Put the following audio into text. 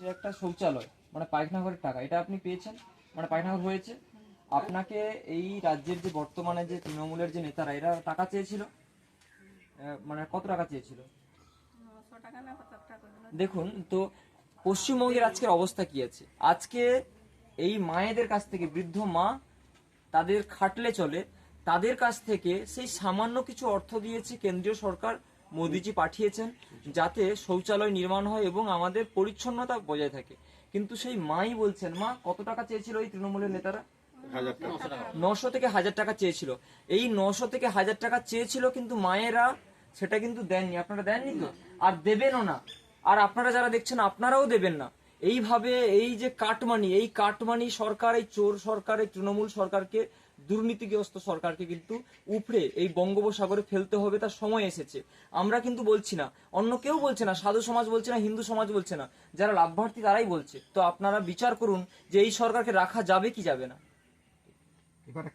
যে একটা শৌচালয় মানে পায়খানা ঘরের টাকা এটা আপনি পেয়েছেন, মানে পায়খানা ঘর হয়েছে। আপনাকে এই রাজ্যের যে বর্তমানে যে তৃণমূলের যে নেতারা এরা টাকা চেয়েছিল, মানে কত টাকা চেয়েছিল 900 টাকা না 50 টাকা দিল। দেখুন তো। পশ্চিমবঙ্গের আজকের অবস্থা কি আছে, আজকে এই মায়েদের কাছ থেকে, বৃদ্ধ মা তাদের খাটলে চলে, তাদের কাছ থেকে সেই সামান্য কিছু অর্থ দিয়েছে কেন্দ্রীয় সরকার, মোদিজি পাঠিয়েছেন যাতে শৌচালয় নির্মাণ হয় এবং আমাদের পরিচ্ছন্নতা বজায় থাকে। কিন্তু সেই মাই বলছেন, মা কত টাকা চেয়েছিল এই তৃণমূলের নেতারা? 900 থেকে 1000 টাকা চেয়েছিল। এই 900 থেকে 1000 টাকা চেয়েছিল, কিন্তু মায়েরা সেটা কিন্তু দেননি। আপনারা দেননি তো, আর দেবেনও না। আর আপনারা যারা দেখছেন আপনারাও দেবেন না। এইভাবে এই যে কাটমানি, এই কাটমানি সরকার, এই চোর সরকার, এই তৃণমূল সরকারকে, দুর্নীতিগ্রস্ত সরকারকে কিন্তু উপড়ে এই বঙ্গোপসাগরে ফেলতে হবে, তার সময় এসেছে। আমরা কিন্তু বলছি না, অন্য কেউ বলছে না, সাধু সমাজ বলছে না, হিন্দু সমাজ বলছে না, যারা লাভার্থী তারাই বলছে। তো আপনারা বিচার করুন যে এই সরকারকে রাখা যাবে কি যাবে না।